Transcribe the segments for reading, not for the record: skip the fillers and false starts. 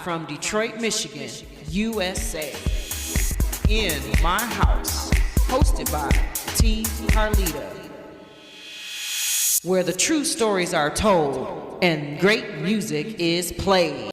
from Detroit, Michigan, USA. In My House, hosted by T. Carlita, where the true stories are told and great music is played.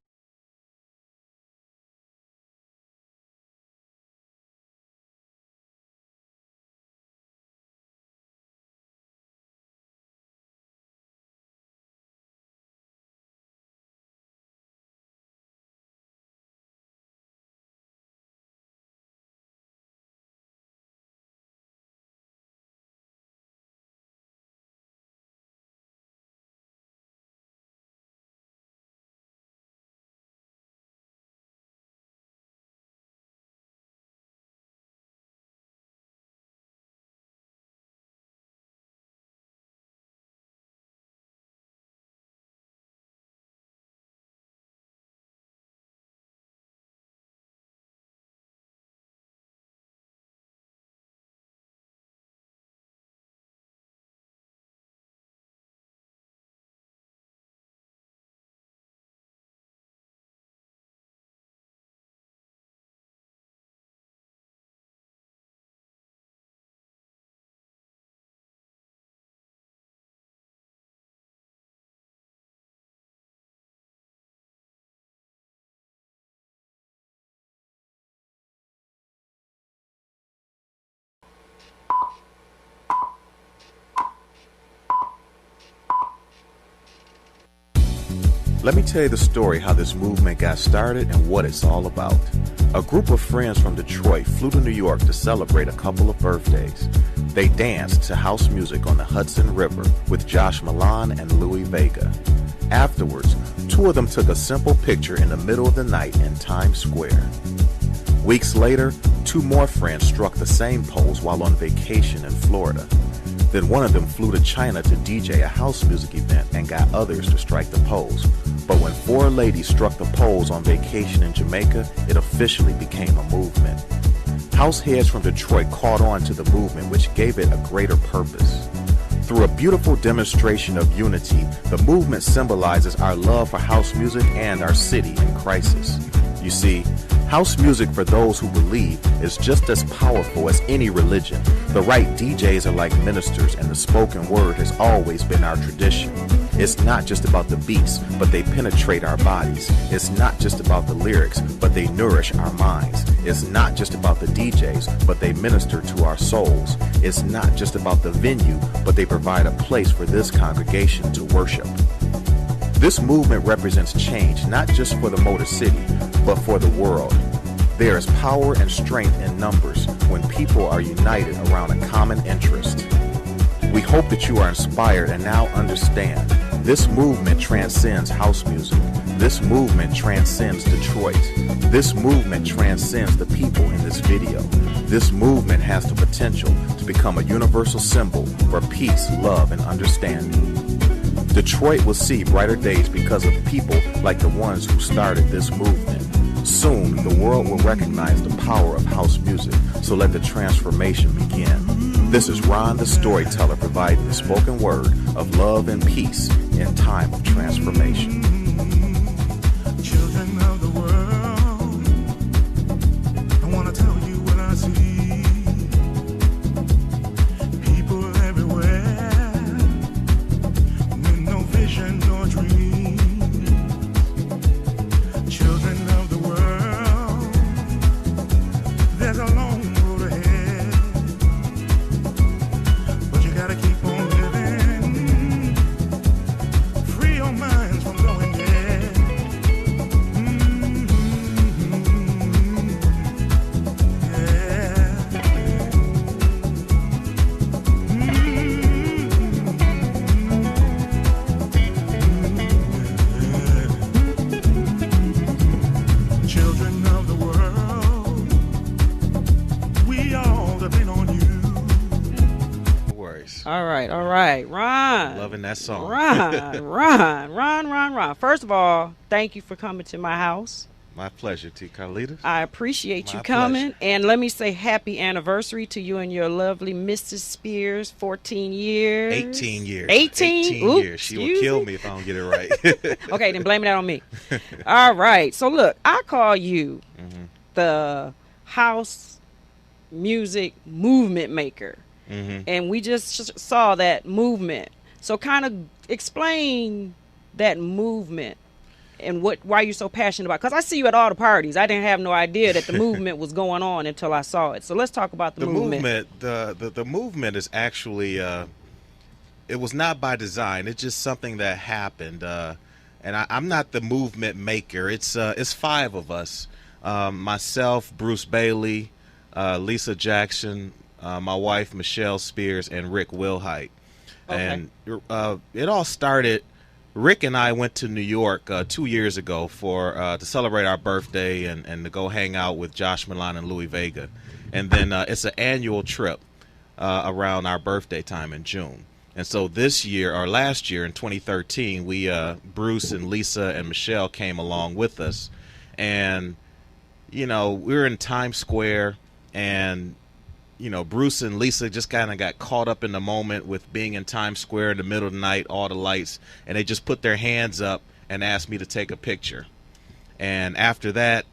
Let me tell you the story how this movement got started and what it's all about. A group of friends from Detroit flew to New York to celebrate a couple of birthdays. They danced to house music on the Hudson River with Josh Milan and Louis Vega. Afterwards, two of them took a simple picture in the middle of the night in Times Square. Weeks later, two more friends struck the same pose while on vacation in Florida. Then one of them flew to China to DJ a house music event and got others to strike the pose. But when four ladies struck the pose on vacation in Jamaica, it officially became a movement. House heads from Detroit caught on to the movement, which gave it a greater purpose. Through a beautiful demonstration of unity, the movement symbolizes our love for house music and our city in crisis. You see, house music, for those who believe, is just as powerful as any religion. The right DJs are like ministers, and the spoken word has always been our tradition. It's not just about the beats, but they penetrate our bodies. It's not just about the lyrics, but they nourish our minds. It's not just about the DJs, but they minister to our souls. It's not just about the venue, but they provide a place for this congregation to worship. This movement represents change, not just for the Motor City, but for the world. There is power and strength in numbers when people are united around a common interest. We hope that you are inspired and now understand this movement transcends house music. This movement transcends Detroit. This movement transcends the people in this video. This movement has the potential to become a universal symbol for peace, love, and understanding. Detroit will see brighter days because of people like the ones who started this movement. Soon, the world will recognize the power of house music, so let the transformation begin. This is Ron the Storyteller providing the spoken word of love and peace in time of transformation. Children of the world, I want to tell you what I see. People everywhere, with no vision nor dream. Children of the world, there's a long road ahead, but you gotta keep on living. Free your minds from going dead. Children of the world, we all depend on you. No worries. All right. Ron. Loving that song. Ron. First of all, thank you for coming to my house. My pleasure, T. Carlitos. I appreciate you My coming. pleasure. And let me say happy anniversary to you and your lovely Mrs. Spears, 14 years. 18 years. 18? 18 Ooh, years. She will excuse kill me. me if I don't get it right. Okay, then blame it on me. All right. So look, I call you the house music movement maker. And we just saw that movement. So kind of explain that movement and why you're so passionate about it. Because I see you at all the parties. I didn't have no idea that the movement was going on until I saw it. So let's talk about the movement. The movement is actually it was not by design. It's just something that happened. And I'm not the movement maker. It's 5 of us. Myself, Bruce Bailey, Lisa Jackson, my wife Michelle Spears, and Rick Wilhite. Okay. And it all started. Rick and I went to New York 2 years ago to celebrate our birthday and to go hang out with Josh Milan and Louis Vega. And then it's an annual trip around our birthday time in June. And so this year, or last year in 2013, Bruce and Lisa and Michelle came along with us. And, we were in Times Square, and Bruce and Lisa just kind of got caught up in the moment with being in Times Square in the middle of the night, all the lights, and they just put their hands up and asked me to take a picture. And after that,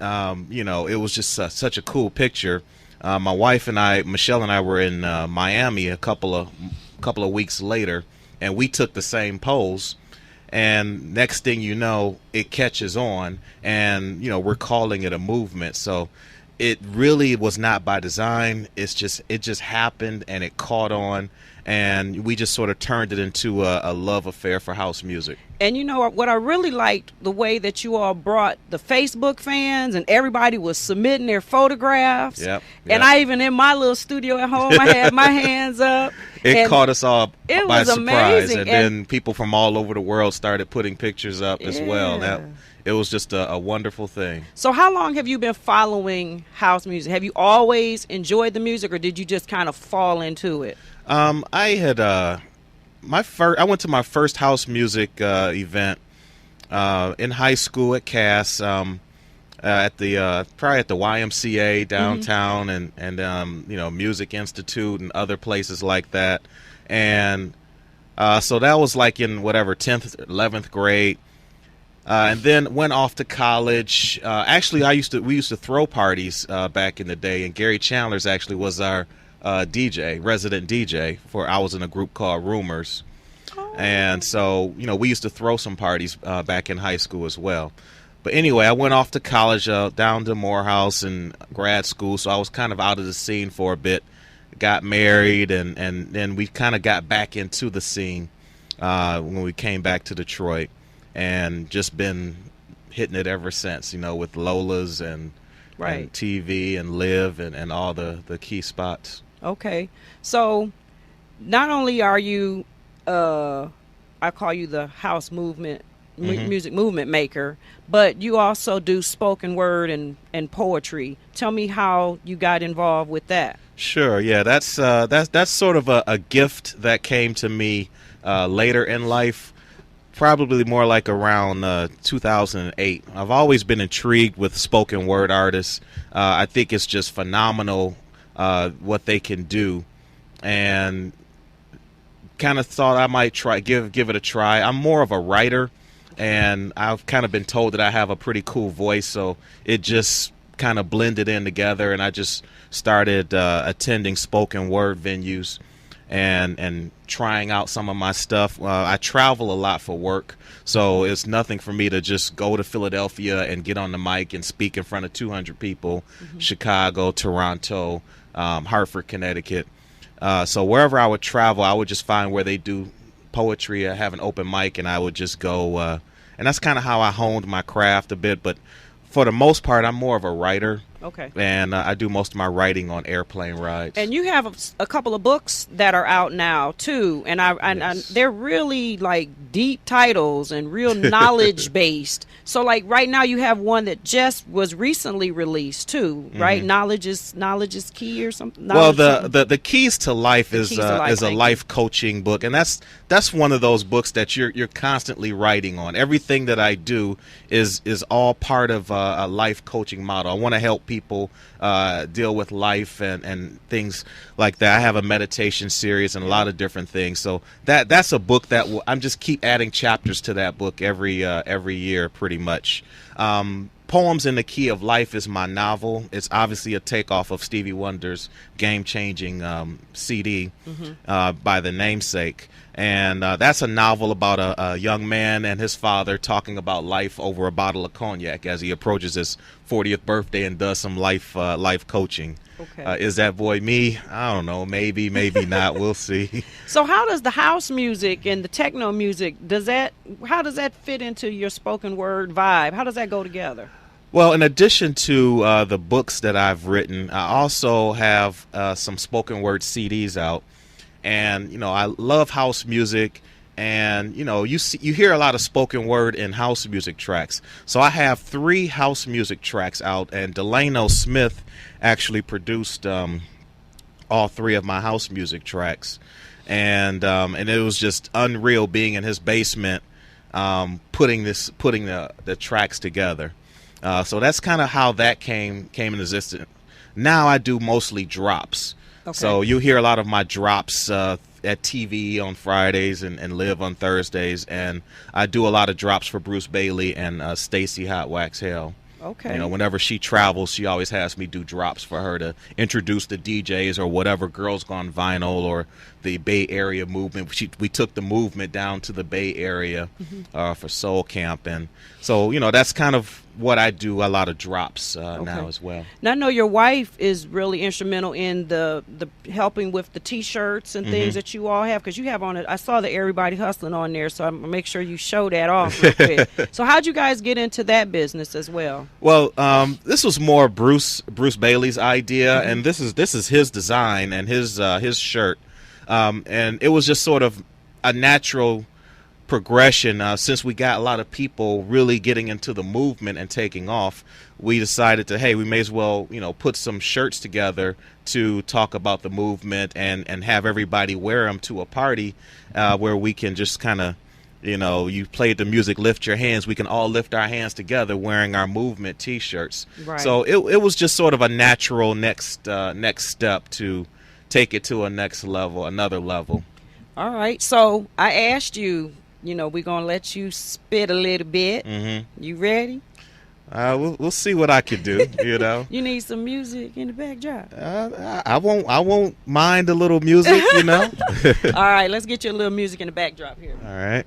it was just such a cool picture. My wife and I, Michelle and I, were in Miami a couple of weeks later, and we took the same pose. And next thing you know, it catches on, and we're calling it a movement. So it really was not by design. It just happened, and it caught on, and we just sort of turned it into a love affair for house music. And what I really liked, the way that you all brought the Facebook fans, and everybody was submitting their photographs. Yep. And I even, in my little studio at home, I had my hands up. It caught us all it by was surprise. amazing. And then people from all over the world started putting pictures up as well. Yeah. It was just a wonderful thing. So how long have you been following house music? Have you always enjoyed the music, or did you just kind of fall into it? I had I went to my first house music event in high school at Cass, at the probably at the YMCA downtown, and Music Institute and other places like that. And so that was like in 10th, 11th grade. And then went off to college. Actually, we used to throw parties back in the day, and Gary Chandler's actually was our resident DJ. I was in a group called Rumors. And so, we used to throw some parties back in high school as well. But anyway, I went off to college, down to Morehouse and grad school, so I was kind of out of the scene for a bit. Got married, and then we kind of got back into the scene when we came back to Detroit, and just been hitting it ever since, with Lola's and TV and Live and all the key spots. Okay. So not only are you, I call you the house movement, music movement maker, but you also do spoken word and poetry. Tell me how you got involved with that. Sure. Yeah, that's sort of a gift that came to me later in life. Probably more like around 2008. I've always been intrigued with spoken word artists. I think it's just phenomenal what they can do, and kind of thought I might give it a try. I'm more of a writer, and I've kind of been told that I have a pretty cool voice, so it just kind of blended in together, and I just started attending spoken word venues and trying out some of my stuff. I travel a lot for work, so it's nothing for me to just go to Philadelphia and get on the mic and speak in front of 200 people, Chicago, Toronto, Hartford, Connecticut. So wherever I would travel, I would just find where they do poetry or have an open mic, and I would just go. And that's kind of how I honed my craft a bit. But for the most part, I'm more of a writer. Okay. And I do most of my writing on airplane rides. And you have a couple of books that are out now too, and Yes. they're really like deep titles and real knowledge based. So like right now you have one that just was recently released too, right? Knowledge is key or something. Well, Knowledge the keys to life is Keys to Life, is a thank you. life coaching book, and that's one of those books that you're constantly writing on. Everything that I do is all part of a life coaching model. I want to help people deal with life and things like that. I have a meditation series and a lot of different things. So that's a book that I'm just keep adding chapters to that book every year, pretty much. Poems in the Key of Life is my novel. It's obviously a takeoff of Stevie Wonder's game-changing CD by the namesake. And that's a novel about a young man and his father talking about life over a bottle of cognac as he approaches his 40th birthday and does some life coaching. Okay. Is that boy me? I don't know. Maybe not. We'll see. So how does the house music and the techno music, how does that fit into your spoken word vibe? How does that go together? Well, in addition to the books that I've written, I also have some spoken word CDs out. And, I love house music. And, you hear a lot of spoken word in house music tracks. So I have 3 house music tracks out. And Delano Smith actually produced all 3 of my house music tracks. And it was just unreal being in his basement putting the tracks together. So that's kind of how that came in existence. Now I do mostly drops. Okay. So you hear a lot of my drops at TV on Fridays and live on Thursdays. And I do a lot of drops for Bruce Bailey and Stacy Hot Wax Hale. Okay. Whenever she travels, she always has me do drops for her to introduce the DJs or whatever, Girls Gone Vinyl or the Bay Area movement. We took the movement down to the Bay Area for Soul Camp. And so, that's kind of what I do, a lot of drops now as well. Now I know your wife is really instrumental in the helping with the T-shirts and things that you all have, because you have on it. I saw the Everybody Hustling on there, so I'm gonna make sure you show that off real quick. So how'd you guys get into that business as well? Well, this was more Bruce Bailey's idea, and this is his design and his shirt, and it was just sort of a natural progression. Since we got a lot of people really getting into the movement and taking off, we decided we may as well put some shirts together to talk about the movement and have everybody wear them to a party where we can just kind of you played the music, lift your hands, we can all lift our hands together wearing our movement T-shirts. Right. So it was just sort of a natural next step to take it to another level. All right. So I asked you, we're going to let you spit a little bit. You ready? We'll see what I can do, You need some music in the backdrop. I won't mind a little music, All right, let's get you a little music in the backdrop here. All right.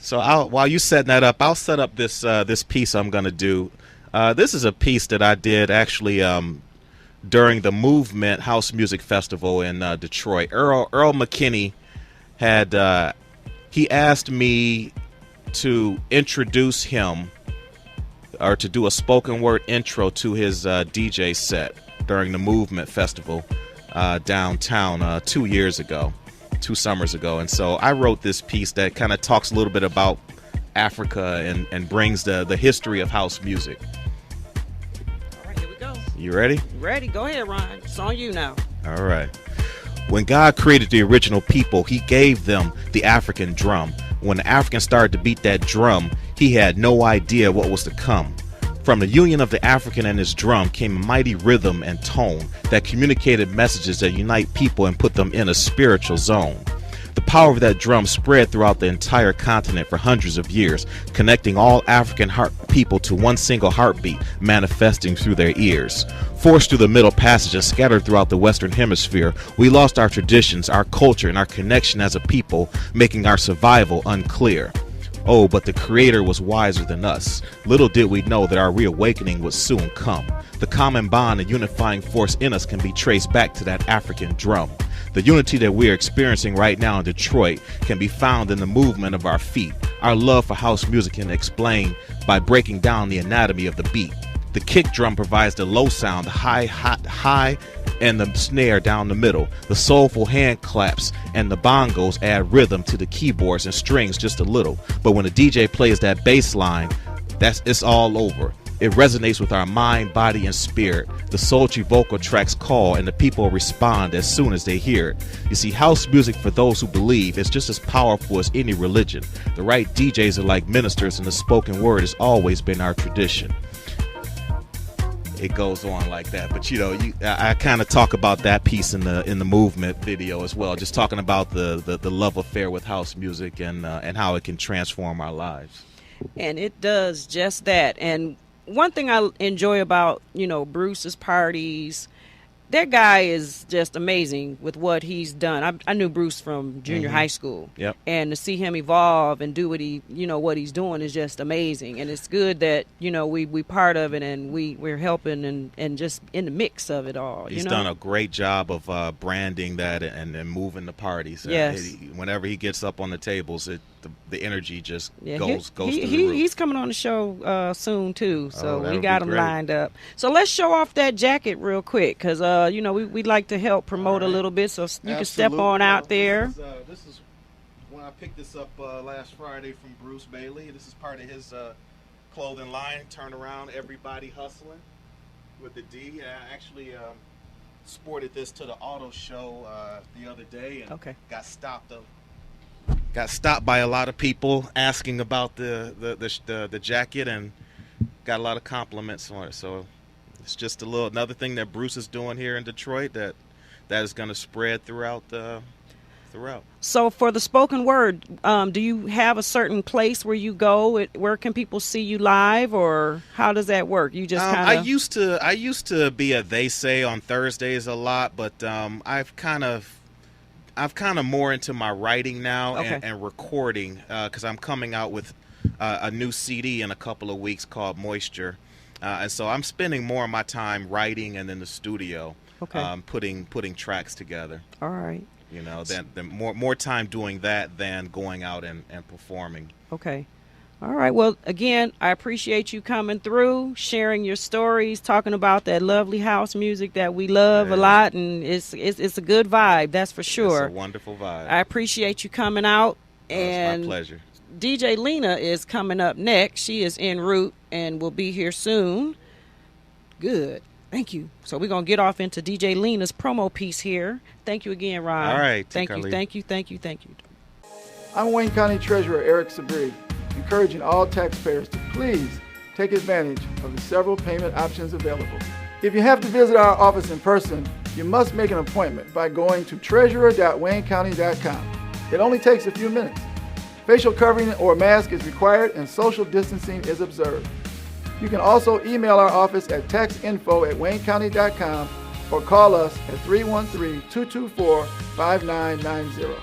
So while you setting that up, I'll set up this piece I'm going to do. This is a piece that I did actually during the Movement House Music Festival in Detroit. Earl McKinney he asked me to introduce him or to do a spoken word intro to his DJ set during the Movement Festival downtown 2 summers ago. And so I wrote this piece that kind of talks a little bit about Africa and brings the history of house music. All right, here we go. You ready? Ready? Go ahead, Ron. It's on you now. All right. When God created the original people, he gave them the African drum. When the African started to beat that drum, he had no idea what was to come. From the union of the African and his drum came a mighty rhythm and tone that communicated messages that unite people and put them in a spiritual zone. The power of that drum spread throughout the entire continent for hundreds of years, connecting all African people to one single heartbeat, manifesting through their ears. Forced through the Middle Passage and scattered throughout the Western Hemisphere, we lost our traditions, our culture, and our connection as a people, making our survival unclear. Oh, but the Creator was wiser than us. Little did we know that our reawakening would soon come. The common bond and unifying force in us can be traced back to that African drum. The unity that we are experiencing right now in Detroit can be found in the movement of our feet, Our love for house music can explain by breaking down the anatomy of the beat. The kick drum provides the low sound, the high, and the snare down the middle. The soulful hand claps and the bongos add rhythm to the keyboards and strings just a little. But when the DJ plays that bass line, it's all over. It resonates with our mind, body, and spirit. The sultry vocal tracks call, and the people respond as soon as they hear it. You see, house music, for those who believe, is just as powerful as any religion. The right DJs are like ministers, and the spoken word has always been our tradition. It goes on like that, but I kind of talk about that piece in the movement video as well, just talking about the love affair with house music and how it can transform our lives. And it does just that. And one thing I enjoy about, Bruce's parties, that guy is just amazing with what he's done. I knew Bruce from junior high school. Yep. And to see him evolve and do what what he's doing is just amazing. And it's good that, we part of it and we're helping and just in the mix of it all. He's done a great job of branding that and moving the parties. Yes. Whenever he gets up on the tables, the energy just goes through the roof. He's coming on the show soon too, so we that'll got be him great. lined up. So let's show off that jacket real quick, because we'd like to help promote a little bit, so you can step on out there. This is when I picked this up last Friday from Bruce Bailey. This is part of his clothing line. Turn around, everybody hustling with the D. I actually sported this to the auto show the other day and got stopped by a lot of people asking about the jacket, and got a lot of compliments on it. So it's just another thing that Bruce is doing here in Detroit that is going to spread throughout. So for the spoken word, do you have a certain place where you go? Where can people see you live, or how does that work? You just kind of. I used to be a They Say on Thursdays a lot, but I've kind of more into my writing now and recording, because I'm coming out with a new CD in a couple of weeks called Moisture, and so I'm spending more of my time writing and in the studio, putting tracks together. All right. Then more time doing that than going out and performing. Okay. All right. Well, again, I appreciate you coming through, sharing your stories, talking about that lovely house music that we love a lot, and it's a good vibe, that's for sure. It's a wonderful vibe. I appreciate you coming out. And it's my pleasure. DJ Lena is coming up next. She is en route and will be here soon. Good. Thank you. So we're going to get off into DJ Lena's promo piece here. Thank you again, Ron. All right. Thank you. I'm Wayne County Treasurer Eric Sabri, encouraging all taxpayers to please take advantage of the several payment options available. If you have to visit our office in person, you must make an appointment by going to treasurer.waynecounty.com. It only takes a few minutes. Facial covering or mask is required and social distancing is observed. You can also email our office at taxinfo@waynecounty.com or call us at 313-224-5990.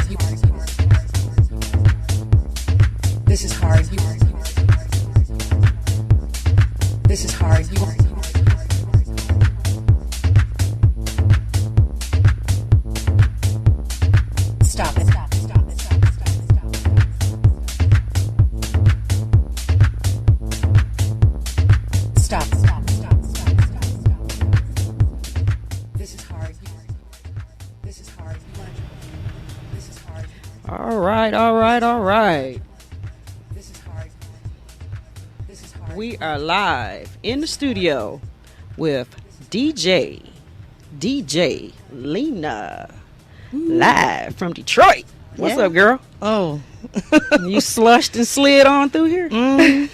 This is hard. This is hard. Stop it. Stop. This is hard. This is hard. This is hard. All right. This is hard. This is hard. We are live in the studio with DJ Lena, live from Detroit. What's up, girl? Oh, You slushed and slid on through here?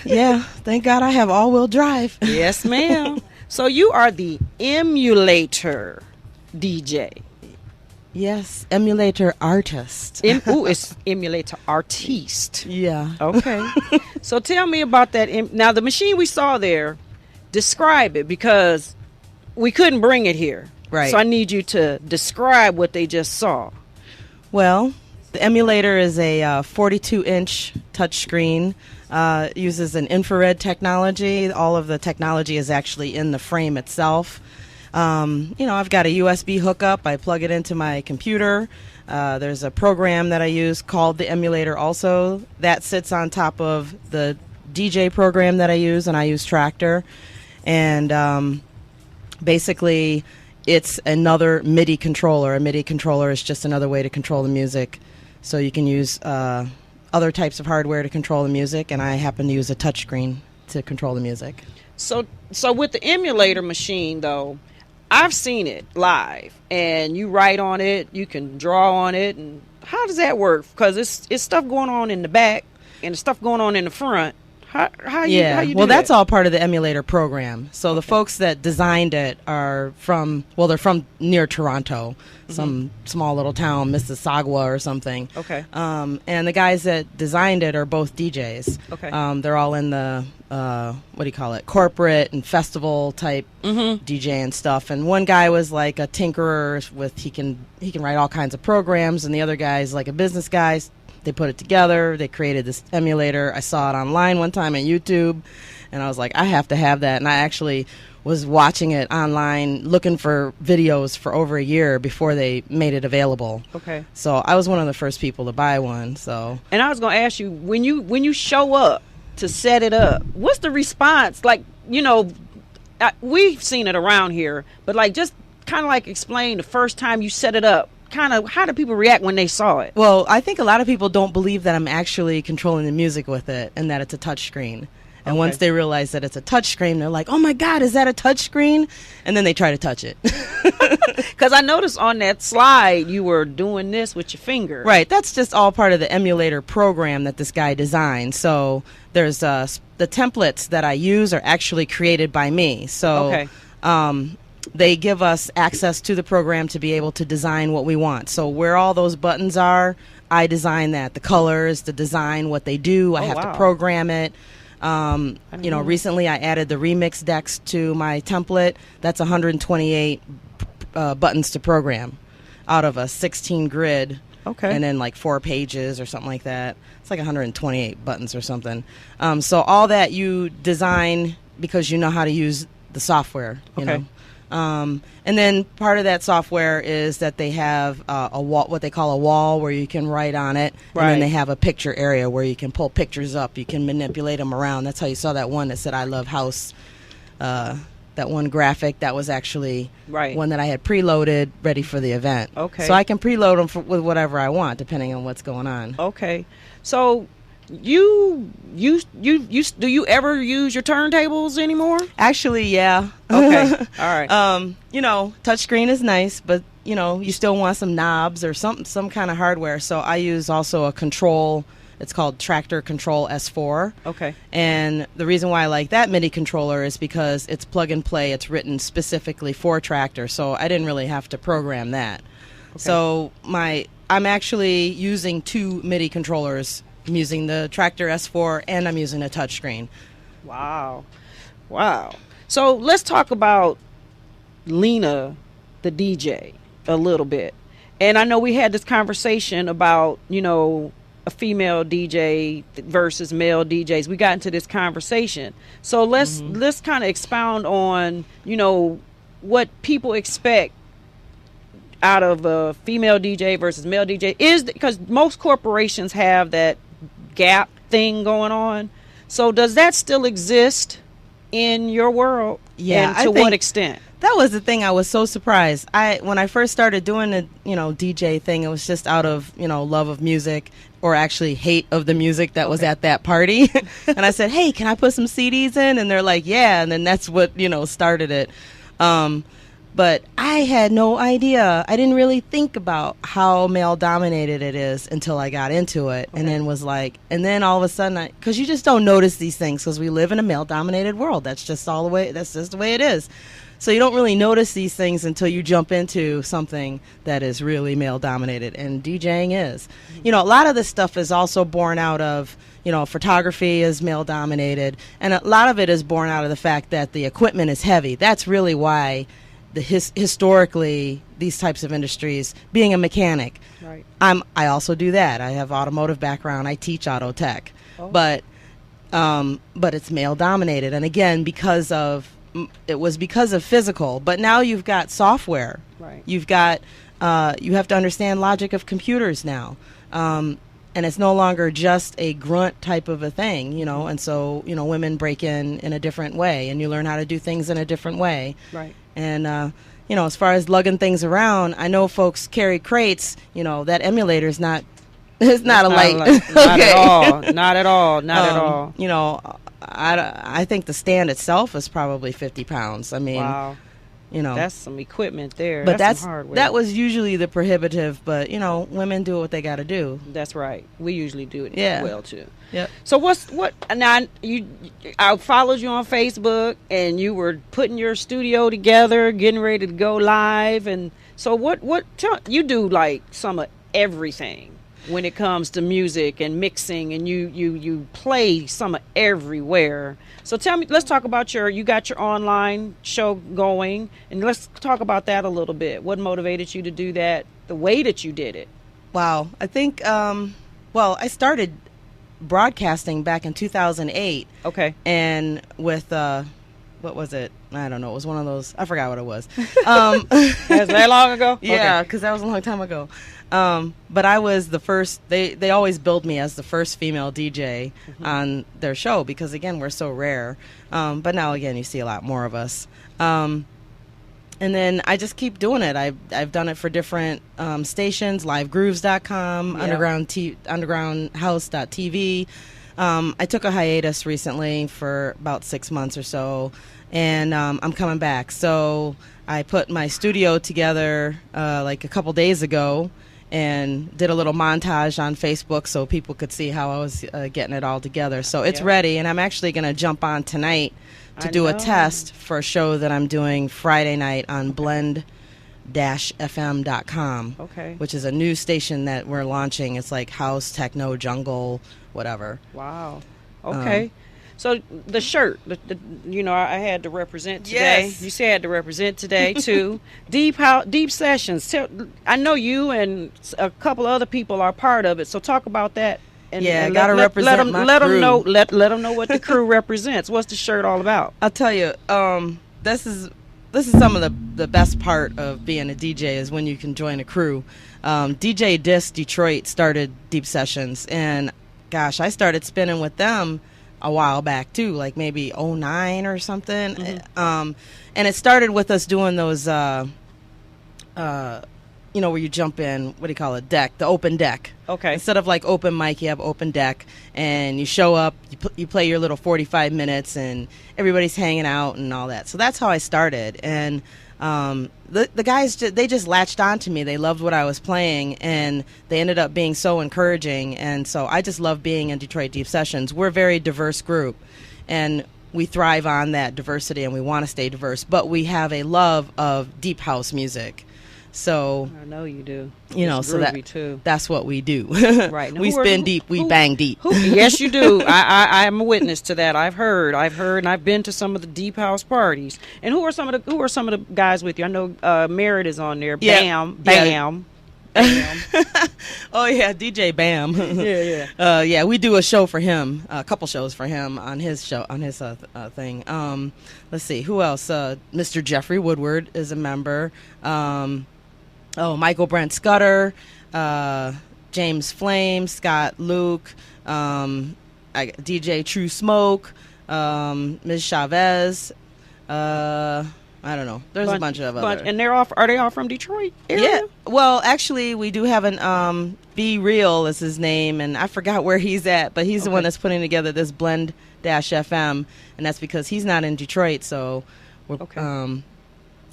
yeah. Thank God I have all-wheel drive. Yes, ma'am. So you are the emulator DJ. Yes, emulator artist. It's emulator artiste. Yeah. Okay. So tell me about that. Now, the machine we saw there, describe it, because we couldn't bring it here. Right. So I need you to describe what they just saw. Well, the emulator is a 42-inch touchscreen. Uses an infrared technology. All of the technology is actually in the frame itself. I've got a USB hookup. I plug it into my computer. There's a program that I use called the emulator also. That sits on top of the DJ program that I use, and I use Tractor. And basically, it's another MIDI controller. A MIDI controller is just another way to control the music. So you can use other types of hardware to control the music, and I happen to use a touchscreen to control the music. So with the emulator machine, though, I've seen it live, and you write on it, you can draw on it, and how does that work? Because it's stuff going on in the back and stuff going on in the front. How you do well, that's that? all part of the emulator program. So the folks that designed it are they're from near Toronto, some small little town, Mississauga or something. Okay. And the guys that designed it are both DJs. Okay. They're all in the corporate and festival type DJ and stuff. And one guy was like a tinkerer with he can write all kinds of programs, and the other guy's like a business guy. They put it together. They created this emulator. I saw it online one time on YouTube, and I was like, I have to have that. And I actually was watching it online, looking for videos for over a year before they made it available. Okay. So I was one of the first people to buy one. So. And I was going to ask you, when you show up to set it up, what's the response? Like, we've seen it around here, but like just kind of like explain the first time you set it up. Kind of, how do people react when they saw it? Well, I think a lot of people don't believe that I'm actually controlling the music with it and that it's a touch screen. And once they realize that it's a touch screen, they're like, oh my God, is that a touch screen? And then they try to touch it. Because I noticed on that slide you were doing this with your finger. Right. That's just all part of the emulator program that this guy designed. So there's the templates that I use are actually created by me. So they give us access to the program to be able to design what we want. So where all those buttons are, I design that. The colors, the design, what they do, I have to program it. Recently I added the remix decks to my template. That's 128 buttons to program out of a 16 grid. Okay. And then like 4 pages or something like that. It's like 128 buttons or something. So all that you design because you know how to use the software, you know. And then part of that software is that they have a wall, what they call a wall, where you can write on it. Right. And then they have a picture area where you can pull pictures up. You can manipulate them around. That's how you saw that one that said "I love house." That one graphic, that was actually one that I had preloaded, ready for the event. Okay. So I can preload them with whatever I want, depending on what's going on. Okay. So you do you ever use your turntables anymore? Actually, yeah. Okay. All right. Touchscreen is nice, but you still want some knobs or some kind of hardware. So I use also a control. It's called Tractor Control S4. Okay. And the reason why I like that MIDI controller is because it's plug and play. It's written specifically for Tractor, so I didn't really have to program that. Okay. So I'm actually using 2 MIDI controllers. I'm using the Tractor S4 and I'm using a touchscreen. Wow. So let's talk about Lena, the DJ, a little bit. And I know we had this conversation about, you know, a female DJ versus male DJs. We got into this conversation. So let's kind of expound on, you know, what people expect out of a female DJ versus male DJ, is because most corporations have that gap thing going on. So does that still exist in your world? Yeah, And to what extent? That was the thing. I was so surprised. When I first started doing the, you know, DJ thing, it was just out of, you know, love of music, or actually hate of the music that was at that party. And I said, hey, can I put some CDs in? And they're like, yeah. And then that's what, you know, started it. But I had no idea. I didn't really think about how male dominated it is until I got into it. And then was like, and then all of a sudden, because you just don't notice these things because we live in a male dominated world. That's just the way it is. So you don't really notice these things until you jump into something that is really male dominated, and DJing is. You know, a lot of this stuff is also born out of, you know, photography is male dominated, and a lot of it is born out of the fact that the equipment is heavy. That's really why historically these types of industries, being a mechanic. Right. I also do that. I have automotive background. I teach auto tech. But it's male dominated, and again, it was because of physical, but now you've got software. Right. You've got, you have to understand logic of computers now. And it's no longer just a grunt type of a thing, you know, and so, you know, women break in a different way, and you learn how to do things in a different way. Right. And, you know, as far as lugging things around, I know folks carry crates, you know, that emulator's not, it's not a light. Not at all. Not at all. Not at all. You know, I think the stand itself is probably 50 pounds. I mean, wow. You know, that's some equipment there. But that's some hardware. That was usually the prohibitive, but you know, women do what they got to do. That's right. We usually do it well too. Yep. So what now I followed you on Facebook, and you were putting your studio together, getting ready to go live, and so you do like some of everything when it comes to music and mixing, and you play some of everywhere. So tell me, let's talk about you got your online show going, and let's talk about that a little bit. What motivated you to do that the way that you did it? Wow. I think, I started broadcasting back in 2008. Okay. And with, what was it? I don't know. It was one of those, I forgot what it was. Was that long ago? Yeah, because that was a long time ago. But I was the first, they always billed me as the first female DJ on their show because, again, we're so rare. But now, again, you see a lot more of us. And then I just keep doing it. I've done it for different stations, livegrooves.com, undergroundhouse.tv. I took a hiatus recently for about 6 months or so, and I'm coming back. So I put my studio together like a couple days ago, and did a little montage on Facebook so people could see how I was getting it all together. So it's ready, and I'm actually going to jump on tonight to do a test for a show that I'm doing Friday night on blend-fm.com, which is a new station that we're launching. It's like house, techno, jungle, whatever. Wow. Okay. So the shirt, I had to represent today. Yes. You said I had to represent today too. Deep Sessions. I know you and a couple other people are part of it. So talk about that. And got to represent my crew. Let them know what the crew represents. What's the shirt all about? I'll tell you. This is some of the best part of being a DJ is when you can join a crew. DJ Disc Detroit started Deep Sessions, and gosh, I started spinning with them a while back too, like maybe 09 or something. And it started with us doing those where you jump in, what do you call it, deck, the open deck. Okay. Instead of like open mic, you have open deck, and you show up, you play your little 45 minutes, and everybody's hanging out and all that. So that's how I started. And the guys, they just latched on to me. They loved what I was playing, and they ended up being so encouraging. And so I just love being in Detroit Deep Sessions. We're a very diverse group, and we thrive on that diversity, and we want to stay diverse. But we have a love of deep house music. So I know you do. So that's what we do. Right. Now, we spin deep, we bang deep. Yes, you do. I am a witness to that. I've heard, and I've been to some of the deep house parties. And who are some of the guys with you? I know Merritt is on there. Yeah. Bam. Oh yeah, DJ Bam. Yeah. Yeah, we do a show for him, a couple shows for him on his show, on his thing. Let's see, who else? Mr. Jeffrey Woodward is a member. Michael Brent Scudder, James Flame, Scott Luke, DJ True Smoke, Ms. Chavez. I don't know. There's a bunch of other. And are they all from Detroit area? Yeah. Well, actually, we do have an Be Real is his name, and I forgot where he's at, but he's the one that's putting together this Blend-FM, and that's because he's not in Detroit, so we're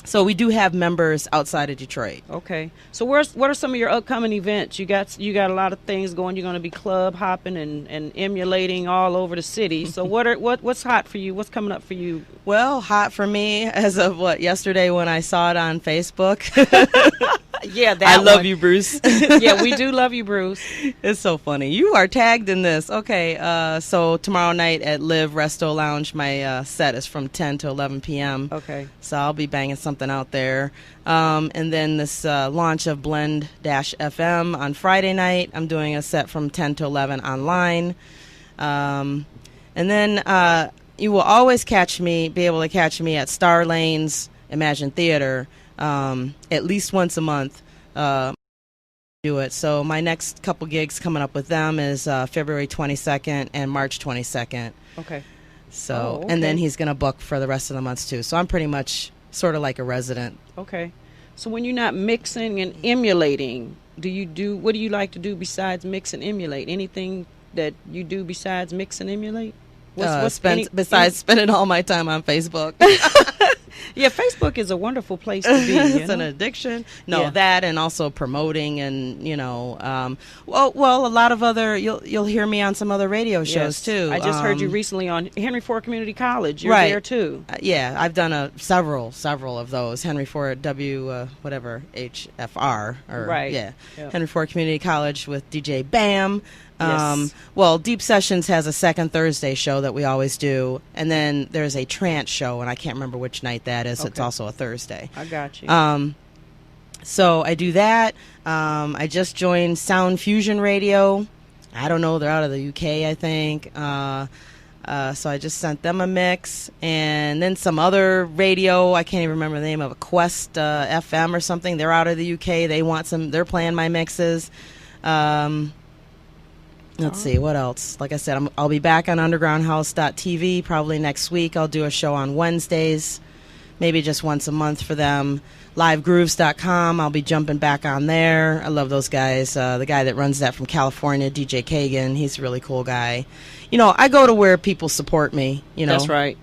so we do have members outside of Detroit. Okay. So what are some of your upcoming events? You got a lot of things going. You're going to be club hopping and emulating all over the city. So what's hot for you? What's coming up for you? Well, hot for me as of yesterday when I saw it on Facebook. Yeah, I love you, Bruce. Yeah, we do love you, Bruce. It's so funny. You are tagged in this. Okay, so tomorrow night at Live Resto Lounge, my set is from 10 to 11 p.m. Okay. So I'll be banging something out there. And then this launch of Blend-FM on Friday night, I'm doing a set from 10 to 11 online. And then you will always be able to catch me at Star Lane's Imagine Theater. At least once a month, do it. So my next couple gigs coming up with them is February 22nd and March 22nd. Okay. So, and then he's going to book for the rest of the months too. So I'm pretty much sort of like a resident. Okay. So when you're not mixing and emulating, what do you like to do besides mix and emulate? Anything that you do besides mix and emulate? Besides spending all my time on Facebook. Yeah, Facebook is a wonderful place to be. It's an addiction. No, that and also promoting and a lot of other. You'll hear me on some other radio shows too. I just heard you recently on Henry Ford Community College. You're right there too. Yeah, I've done several of those. Henry Ford HFR or right. Yeah, Henry Ford Community College with DJ Bam. Yes. Well, Deep Sessions has a second Thursday show that we always do, and then there's a trance show, and I can't remember which night that is. Okay. It's also a Thursday. I got you. So I do that. I just joined Sound Fusion Radio. I don't know, they're out of the UK, I think. So I just sent them a mix, and then some other radio. I can't even remember the name of it, Quest FM or something. They're out of the UK. They're playing my mixes. Let's see, what else? Like I said, I'll be back on undergroundhouse.tv probably next week. I'll do a show on Wednesdays, maybe just once a month for them. Livegrooves.com, I'll be jumping back on there. I love those guys. The guy that runs that from California, DJ Kagan, he's a really cool guy. I go to where people support me, That's right.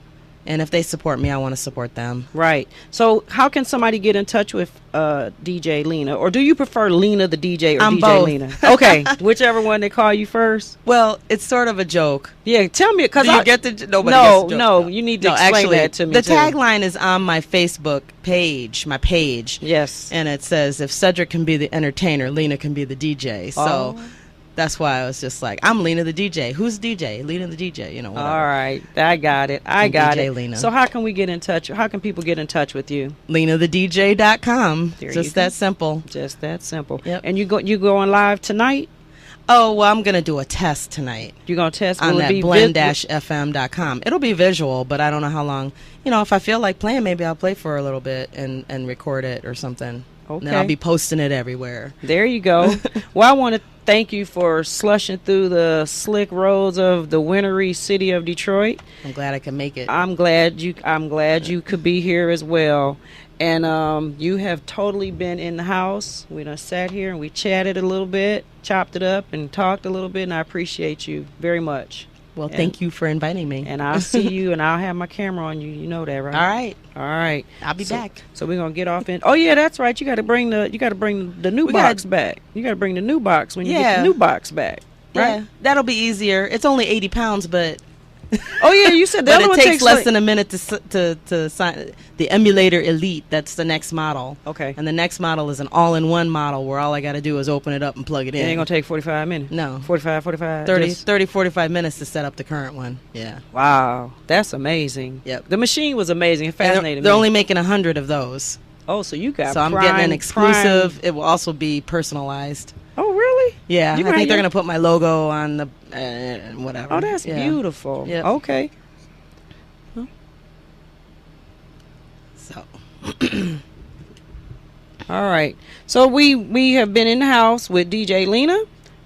And if they support me, I want to support them. Right. So how can somebody get in touch with DJ Lena? Or do you prefer Lena the DJ or I'm DJ both. Lena? Okay. Whichever one they call you first. Well, it's sort of a joke. Yeah, tell me. Cause Nobody gets the joke. No, you need to explain that to me. The tagline is on my Facebook page, my page. Yes. And it says, if Cedric can be the entertainer, Lena can be the DJ. So that's why I was just like, I'm Lena the DJ. Who's DJ? Lena the DJ, whatever. All right. I got it. DJ Lena. So how can we get in touch? How can people get in touch with you? LenaTheDJ.com. Just that simple. Just that simple. Yep. And you going live tonight? Oh, well, I'm going to do a test tonight. You're going to test? On that blend-fm.com. It'll be visual, but I don't know how long. If I feel like playing, maybe I'll play for a little bit and record it or something. Okay. And then I'll be posting it everywhere. There you go. Well, I want to thank you for slushing through the slick roads of the wintry city of Detroit. I'm glad I could make it. I'm glad you could be here as well. And you have totally been in the house. We done sat here and we chatted a little bit, chopped it up and talked a little bit, and I appreciate you very much. Well, thank you for inviting me. And I'll see you, and I'll have my camera on you. You know that, right? All right. All right. I'll be back. So we're gonna get off in. Oh yeah, that's right. You got to bring the new box back. You got to bring the new box when you get the new box back. Right? Yeah, that'll be easier. It's only 80 pounds, but. Oh yeah, you said that. But it takes less than a minute to sign the Emulator Elite. That's the next model. Okay. And the next model is an all-in-one model where all I got to do is open it up and plug it in. It ain't gonna take 45 minutes. No. 30, 45 minutes to set up the current one. Yeah. Wow, that's amazing. Yep. The machine was amazing. It fascinated me. They're only making 100 of those. Oh, so you got So I'm getting an exclusive. It will also be personalized. Oh, really? Yeah, I You think got they're going to put my logo on the whatever. Oh, that's Yeah. beautiful. Yep. Okay. So All right. So we have been in the house with DJ Lena,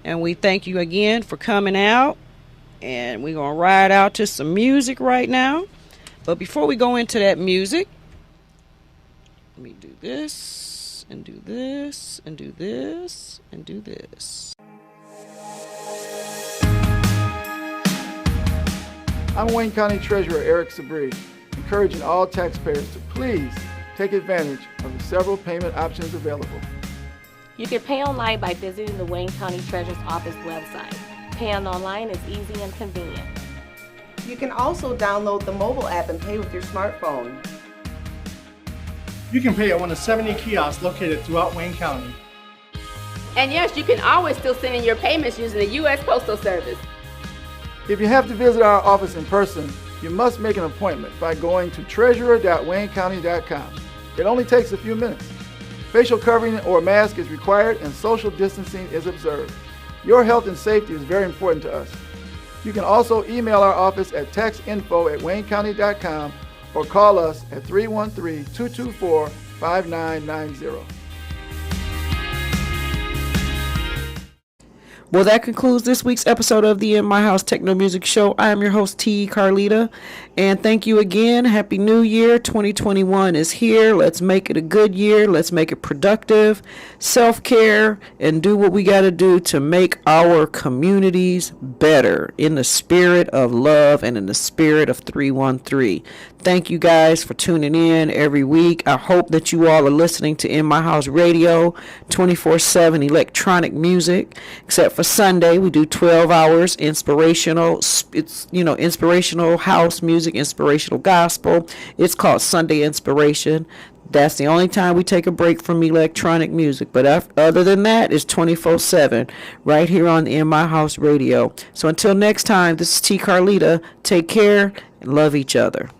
and we thank you again for coming out. And we're going to ride out to some music right now. But before we go into that music, let me do this, and do this, and do this, and do this. I'm Wayne County Treasurer Eric Sabri, encouraging all taxpayers to please take advantage of the several payment options available. You can pay online by visiting the Wayne County Treasurer's Office website. Paying online is easy and convenient. You can also download the mobile app and pay with your smartphone. You can pay at one of 70 kiosks located throughout Wayne County. And yes, you can always still send in your payments using the U.S. Postal Service. If you have to visit our office in person, you must make an appointment by going to treasurer.waynecounty.com. It only takes a few minutes. Facial covering or mask is required and social distancing is observed. Your health and safety is very important to us. You can also email our office at taxinfo@waynecounty.com or call us at 313-224-5990. Well, that concludes this week's episode of the In My House Techno Music Show. I am your host, T. Carlita, and thank you again. Happy New Year. 2021 is here. Let's make it a good year. Let's make it productive, self-care, and do what we got to do to make our communities better in the spirit of love and in the spirit of 313. Thank you guys for tuning in every week. I hope that you all are listening to In My House Radio, 24/7 electronic music, except for Sunday. We do 12 hours inspirational. It's, inspirational house music, inspirational gospel. It's called Sunday Inspiration. That's the only time we take a break from electronic music. But other than that, it's 24/7 right here on the In My House Radio. So until next time, this is T. Carlita. Take care and love each other.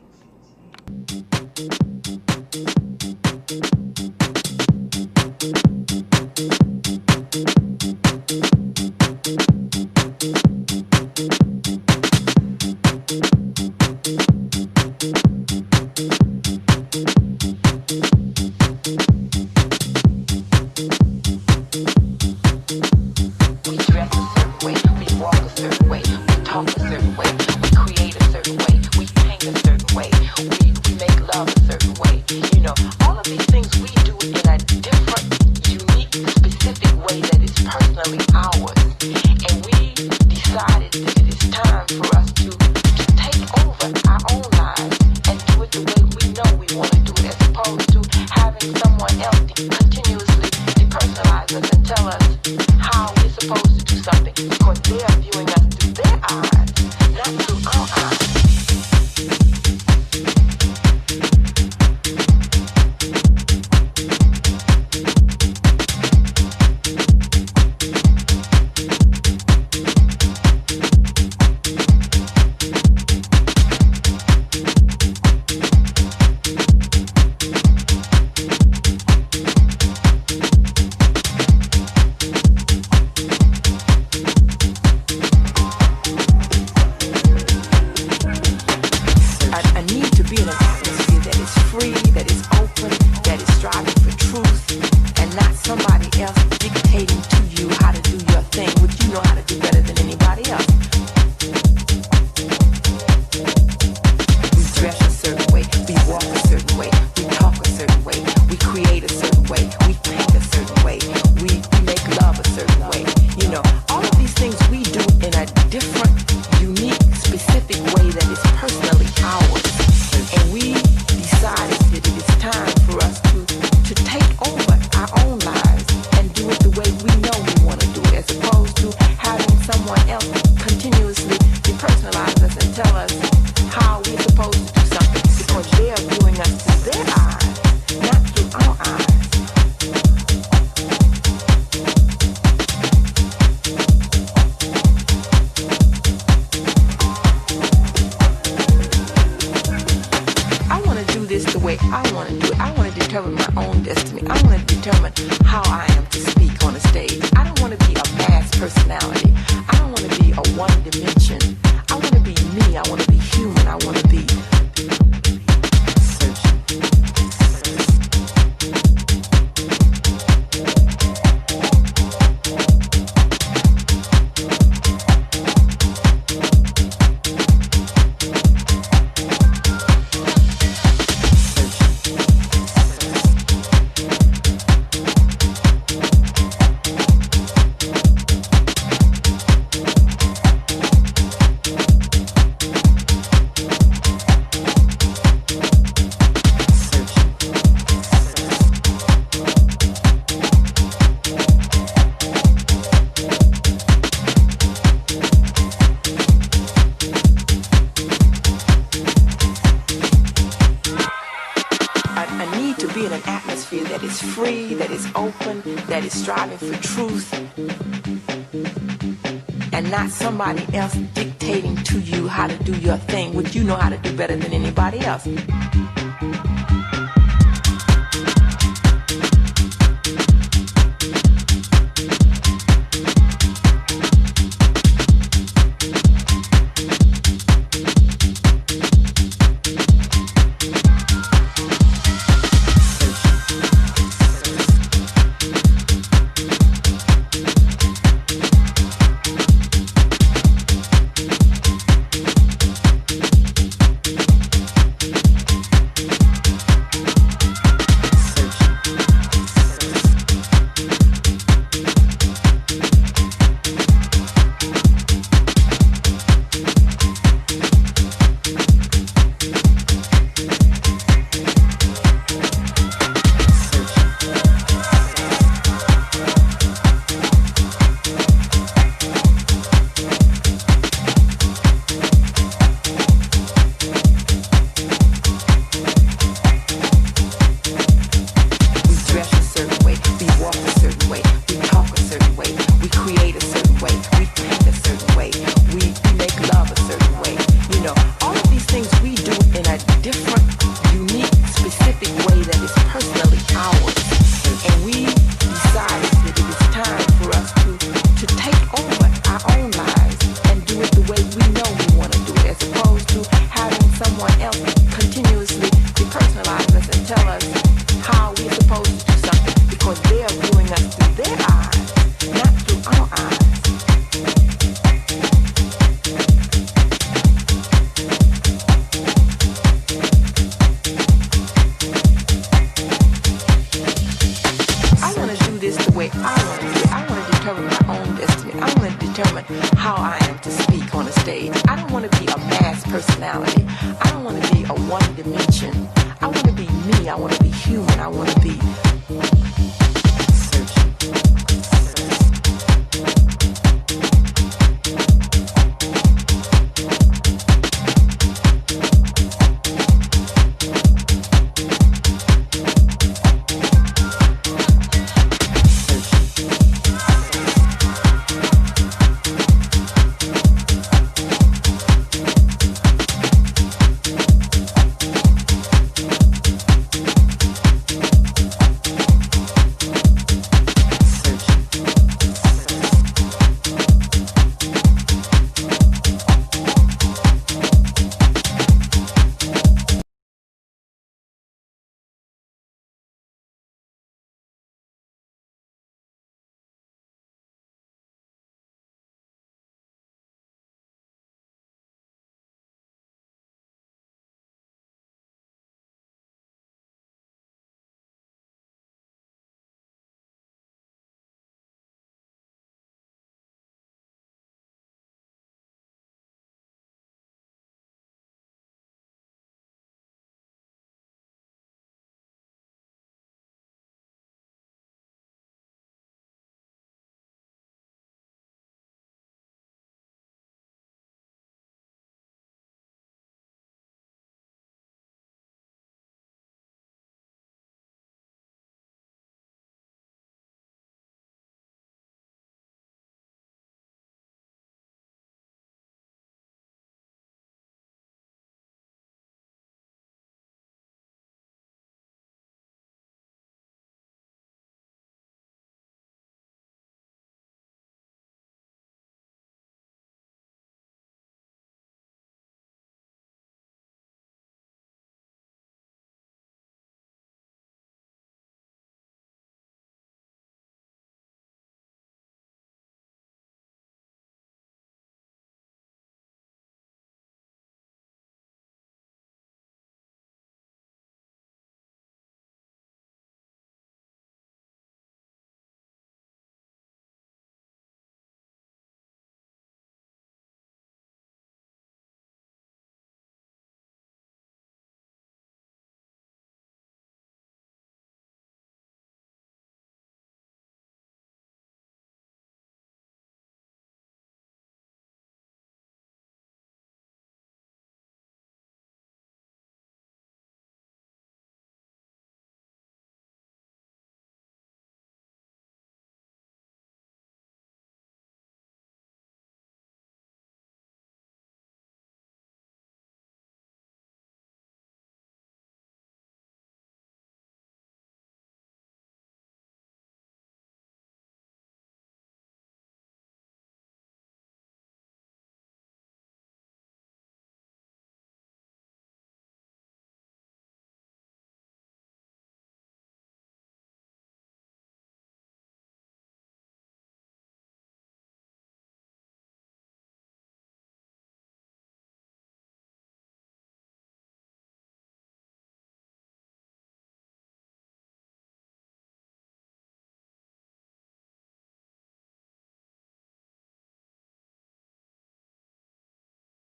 I want to determine my own determine how I am to speak on a stage. I don't want to be a mass personality. I don't want to be a one dimension. I want to be me. I want to be human. I want to be striving for truth and not somebody else dictating to you how to do your thing, which you know how to do better than anybody else.